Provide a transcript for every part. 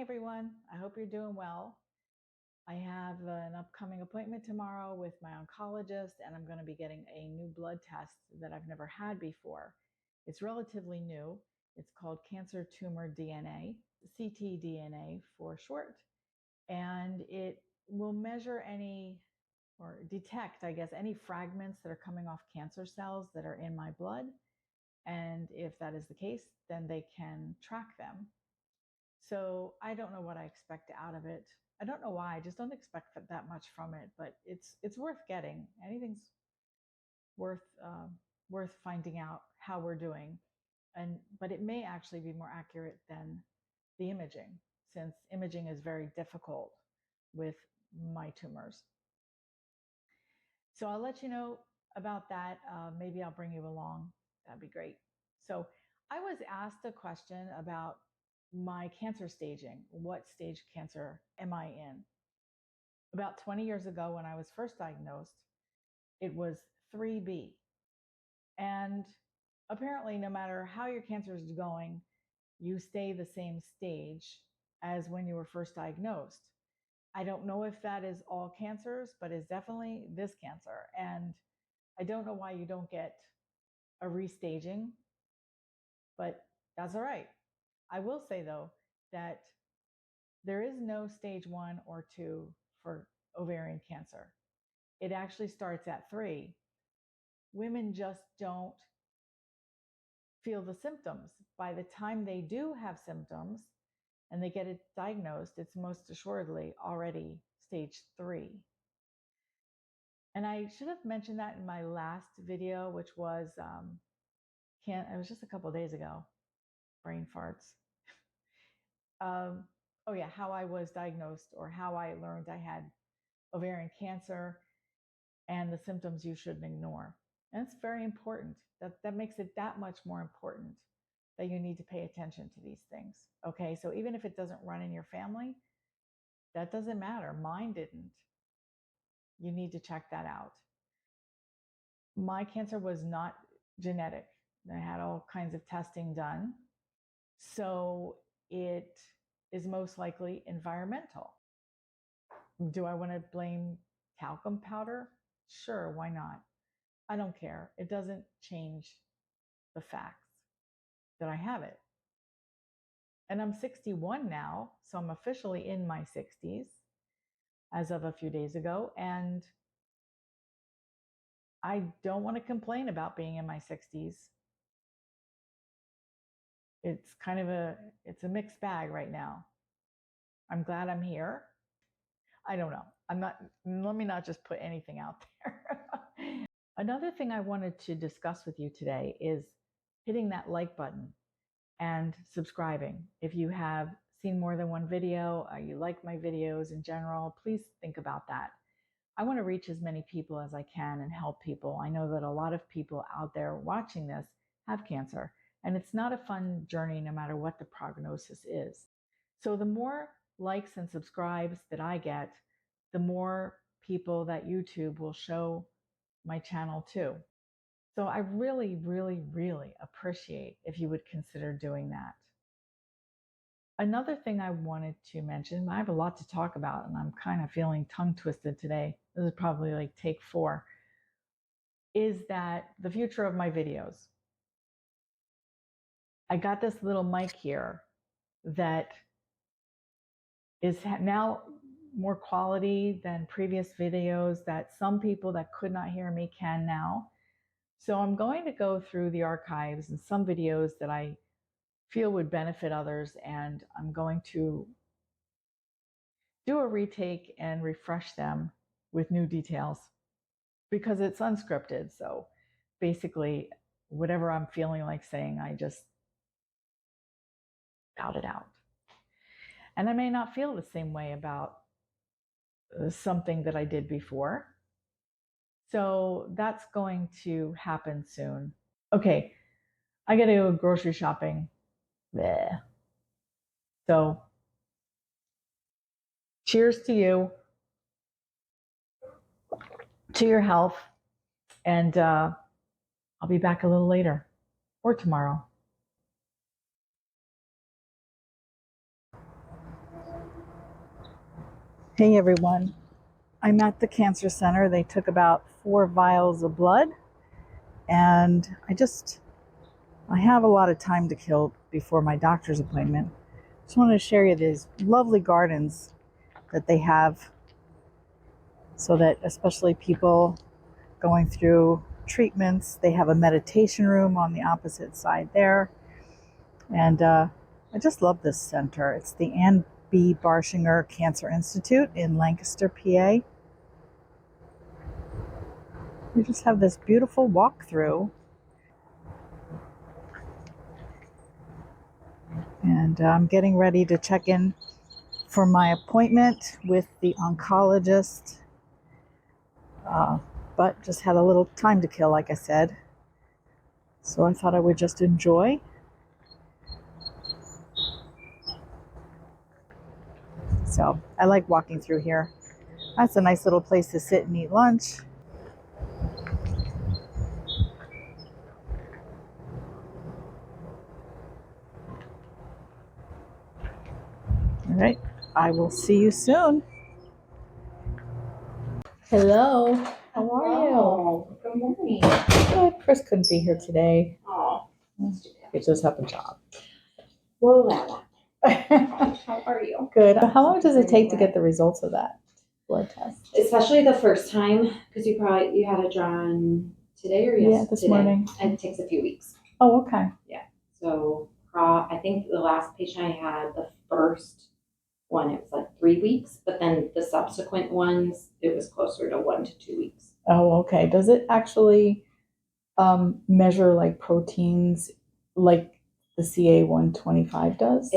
everyone. I hope you're doing well. I have an upcoming appointment tomorrow with my oncologist, and I'm going to be getting a new blood test that I've never had before. It's relatively new. It's called cancer tumor DNA, ctDNA for short, and it will measure any or detect, any fragments that are coming off cancer cells that are in my blood. And if that is the case, then they can track them. So I don't know what I expect out of it. I don't know why. I just don't expect that much from it. But it's worth getting. Anything's worth finding out how we're doing, but it may actually be more accurate than the imaging, since imaging is very difficult with my tumors. So I'll let you know about that. Maybe I'll bring you along. That'd be great. So I was asked a question about my cancer staging. What stage cancer am I in? About 20 years ago, when I was first diagnosed, it was 3B. And apparently, no matter how your cancer is going, you stay the same stage as when you were first diagnosed. I don't know if that is all cancers, but it's definitely this cancer. And I don't know why you don't get a restaging, but that's all right. I will say, though, that there is no stage 1 or 2 for ovarian cancer. It actually starts at 3. Women just don't feel the symptoms. By the time they do have symptoms and they get it diagnosed, it's most assuredly already stage 3. And I should have mentioned that in my last video, which was, it was just a couple of days ago, brain farts. Oh yeah, how I was diagnosed, or how I learned I had ovarian cancer and the symptoms you shouldn't ignore. And it's very important. That makes it that much more important that you need to pay attention to these things. Okay, so even if it doesn't run in your family, that doesn't matter. Mine didn't. You need to check that out. My cancer was not genetic. I had all kinds of testing done. So it is most likely environmental. Do I want to blame talcum powder? Sure, why not? I don't care. It doesn't change the facts that I have it. And I'm 61 now, so I'm officially in my 60s as of a few days ago. And I don't want to complain about being in my 60s. It's kind of it's a mixed bag right now. I'm glad I'm here. I don't know. Let me not just put anything out there. Another thing I wanted to discuss with you today is hitting that like button and subscribing. If you have seen more than one video, or you like my videos in general, please think about that. I want to reach as many people as I can and help people. I know that a lot of people out there watching this have cancer, and it's not a fun journey no matter what the prognosis is. So the more likes and subscribes that I get, the more people that YouTube will show my channel to. So I really, really, really appreciate if you would consider doing that. Another thing I wanted to mention, I have a lot to talk about and I'm kind of feeling tongue twisted today. This is probably like take 4, is that the future of my videos. I got this little mic here that is now more quality than previous videos, that some people that could not hear me can now. So I'm going to go through the archives and some videos that I feel would benefit others, and I'm going to do a retake and refresh them with new details because it's unscripted. So basically, whatever I'm feeling like saying, I just shout it out. And I may not feel the same way about something that I did before. So that's going to happen soon. Okay, I gotta go grocery shopping. Bleh. So cheers to you, to your health, and I'll be back a little later or tomorrow. Hey everyone, I'm at the cancer center. They took about 4 vials of blood, and I have a lot of time to kill before my doctor's appointment. Just wanted to share you these lovely gardens that they have, so that especially people going through treatments, they have a meditation room on the opposite side there. And I just love this center. It's the Ann B. Barshinger Cancer Institute in Lancaster, PA. We just have this beautiful walkthrough, and I'm getting ready to check in for my appointment with the oncologist, but just had a little time to kill, like I said, so I thought I would just enjoy. So I like walking through here. That's a nice little place to sit and eat lunch. All right, I will see you soon. Hello, how are you? Good morning. Good. Chris couldn't be here today. Oh, It just happened to whoa, Lala. happen. How are you? Good. How long does it take to get the results of that blood test? Especially the first time, because you had it drawn today or yesterday? Yeah, this morning. And it takes a few weeks. Oh, okay. Yeah. So I think the last patient I had, the first one, it was like 3 weeks, but then the subsequent ones, it was closer to 1 to 2 weeks. Oh, okay. Does it actually measure like proteins like the CA-125 does?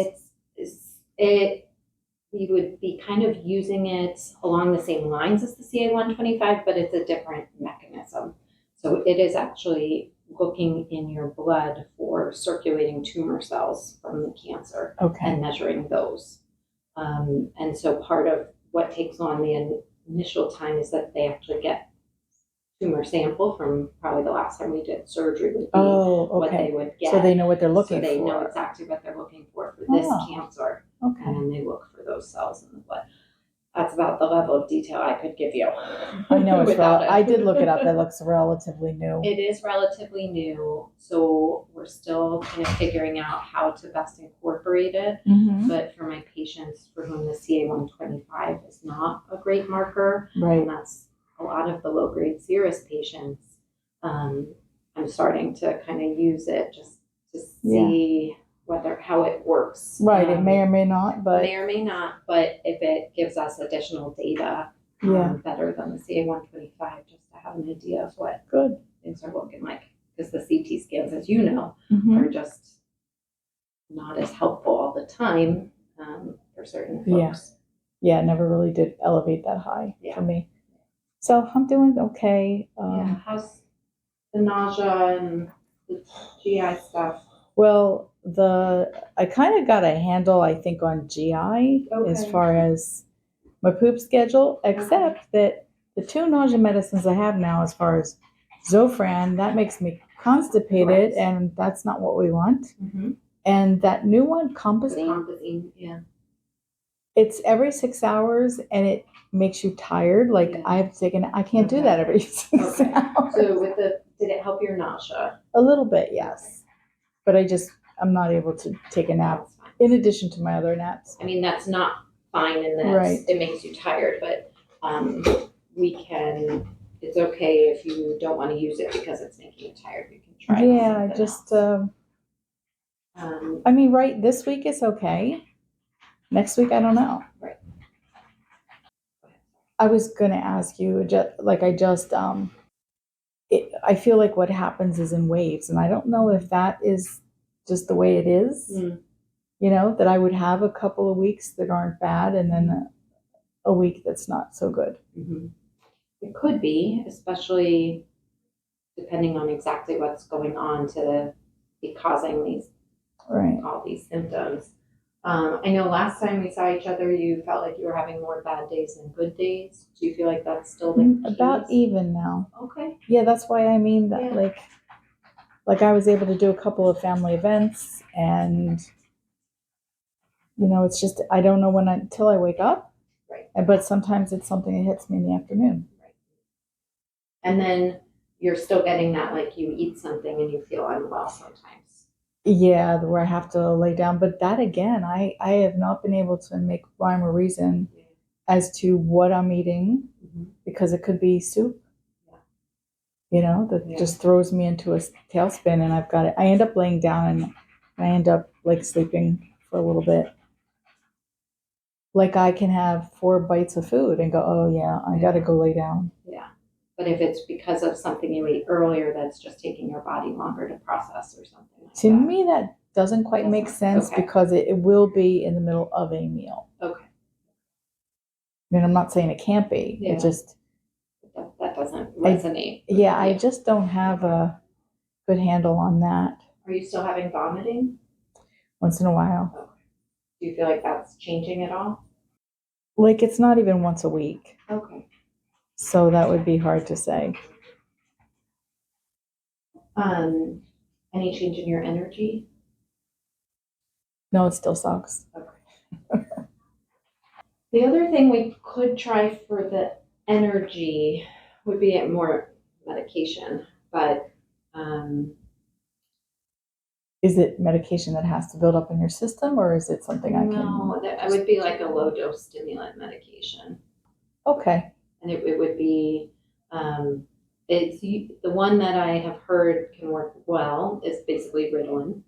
We would be kind of using it along the same lines as the CA-125, but it's a different mechanism. So it is actually looking in your blood for circulating tumor cells from the cancer and measuring those. And so part of what takes on the initial time is that they actually get tumor sample from probably the last time we did surgery would be what they would get. So they know what they're looking for. So they know exactly what they're looking for this cancer. Okay. And then they look for those cells in the blood. That's about the level of detail I could give you. I know it's I did look it up. It looks relatively new. It is relatively new. So we're still kind of figuring out how to best incorporate it. Mm-hmm. But for my patients for whom the CA-125 is not a great marker, right, and that's a lot of the low-grade serous patients, I'm starting to kind of use it just to see how it works. Right, it may or may not, but if it gives us additional data, better than the CA-125, just to have an idea of what things are looking like. Because the CT scans, as you know, are just not as helpful all the time for certain folks. Yeah, it never really did elevate that high for me. So I'm doing okay. How's the nausea and the GI stuff? Well, I kind of got a handle, I think, on GI as far as my poop schedule, except that the 2 nausea medicines I have now, as far as Zofran, that makes me constipated, and that's not what we want. Mm-hmm. And that new one, Compazine, it's every 6 hours, and it makes you tired. Like I can't do that every 6 hours. So did it help your nausea? A little bit, yes. But I'm not able to take a nap in addition to my other naps. I mean, that's not fine in that it makes you tired, but it's okay if you don't want to use it because it's making you tired. You can try I mean, right, this week is okay. Next week, I don't know. Right. I was going to ask you, I feel like what happens is in waves, and I don't know if that is just the way it is. You know, that I would have a couple of weeks that aren't bad, and then a week that's not so good. Mm-hmm. It could be, especially depending on exactly what's going on to be causing all these symptoms. I know last time we saw each other, you felt like you were having more bad days than good days. Do you feel like that's still the case? About even now. Okay. Yeah, that's why I mean that. Like I was able to do a couple of family events, and it's just I don't know until I wake up. Right. But sometimes it's something that hits me in the afternoon. Right. And then you're still getting that, like you eat something and you feel unwell sometimes. Yeah, where I have to lay down. But that again, I have not been able to make rhyme or reason as to what I'm eating, because it could be soup, that just throws me into a tailspin, and I end up laying down and I end up like sleeping for a little bit. Like I can have 4 bites of food and go, oh yeah, I got to go lay down. Yeah. But if it's because of something you ate earlier, that's just taking your body longer to process or something like To that. me, that doesn't quite make sense, because it will be in the middle of a meal. Okay. I mean, I'm not saying it can't be. Yeah. It just... That doesn't resonate. I just don't have a good handle on that. Are you still having vomiting? Once in a while. Okay. Do you feel like that's changing at all? Like it's not even once a week. Okay. So that would be hard to say. Any change in your energy? No, it still sucks. Okay. The other thing we could try for the energy would be more medication, but is it medication that has to build up in your system, or is it something I can... No, that would be like a low dose stimulant medication. Okay. And it would be it's the one that I have heard can work well is basically Ritalin,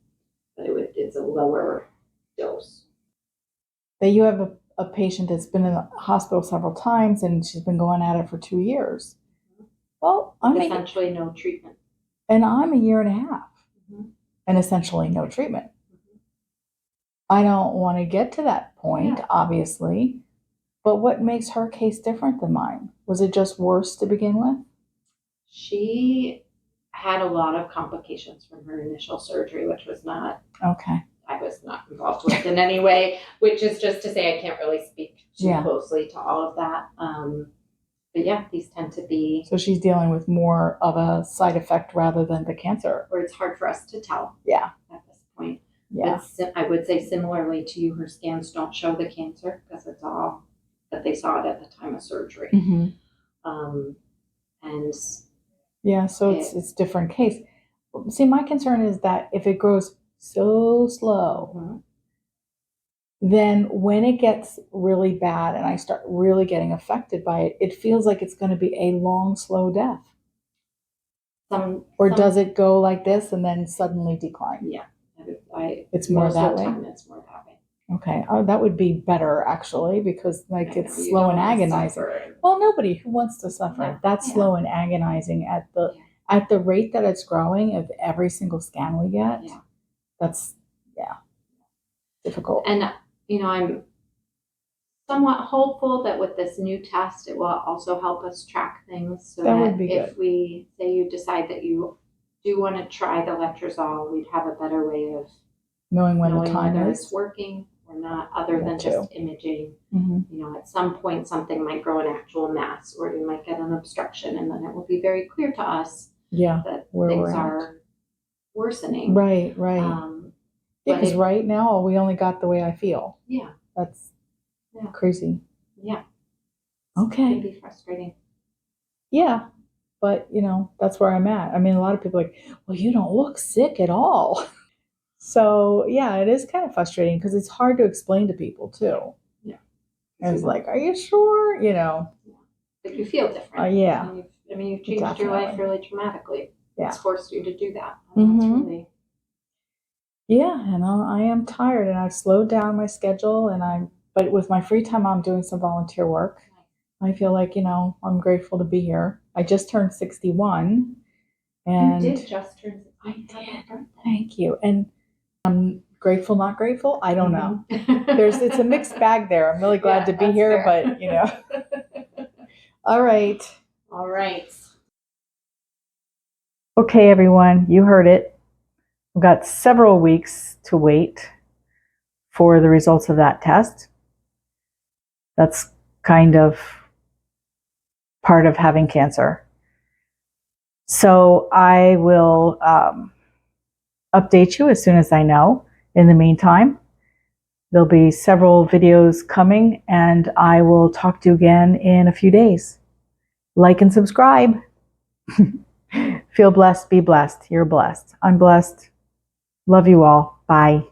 but it's a lower dose. That you have a patient that's been in the hospital several times and she's been going at it for 2 years. Well, essentially no treatment. And I'm 1.5 years. And essentially no treatment. I don't want to get to that point, obviously, but what makes her case different than mine? Was it just worse to begin with? She had a lot of complications from her initial surgery, which was not... Okay. I was not involved with in any way, which is just to say I can't really speak too closely to all of that. But yeah, these tend to be... So she's dealing with more of a side effect rather than the cancer. Or it's hard for us to tell. Yeah. At this point. Yeah. But I would say similarly to you, her scans don't show the cancer because it's all that they saw it at the time of surgery. And yeah, so it's different case. See, my concern is that if it grows so slow, then when it gets really bad and I start really getting affected by it, it feels like it's going to be a long, slow death. Or does it go like this and then suddenly decline? Yeah. It's more that way? It's more that way. Okay. Oh, that would be better, actually, because it's slow and agonizing. Well, nobody who wants to suffer. No. That's slow and agonizing at the rate that it's growing of every single scan we get. Yeah. That's difficult. And I'm somewhat hopeful that with this new test, it will also help us track things. So that would be if good. We say you decide that you do want to try the letrozole, we'd have a better way of knowing when the time whether is it's working or not, other than just imaging. At some point something might grow an actual mass, or you might get an obstruction, and then it will be very clear to us that things are worsening. Right. Because right now we only got the way I feel. Yeah. That's crazy. Yeah. Okay. It can be frustrating. Yeah. But, that's where I'm at. I mean, a lot of people are like, well, you don't look sick at all. So, yeah, it is kind of frustrating because it's hard to explain to people, too. Yeah. And it's like, are you sure? But you feel different. Yeah. You've changed your life really dramatically. Yeah. It's forced you to do that. That's really... Yeah, and I am tired, and I've slowed down my schedule, but with my free time, I'm doing some volunteer work. I feel like, I'm grateful to be here. I just turned 61. And you did just turn 61. I did. Thank you. And I'm grateful, not grateful. I don't know. It's a mixed bag there. I'm really glad to be here, fair. But, All right. Okay, everyone, you heard it. We've got several weeks to wait for the results of that test. That's kind of part of having cancer. So I will update you as soon as I know. In the meantime, There'll be several videos coming, and I will talk to you again in a few days. Like and subscribe. Feel blessed, be blessed. You're blessed. I'm blessed. Love you all. Bye.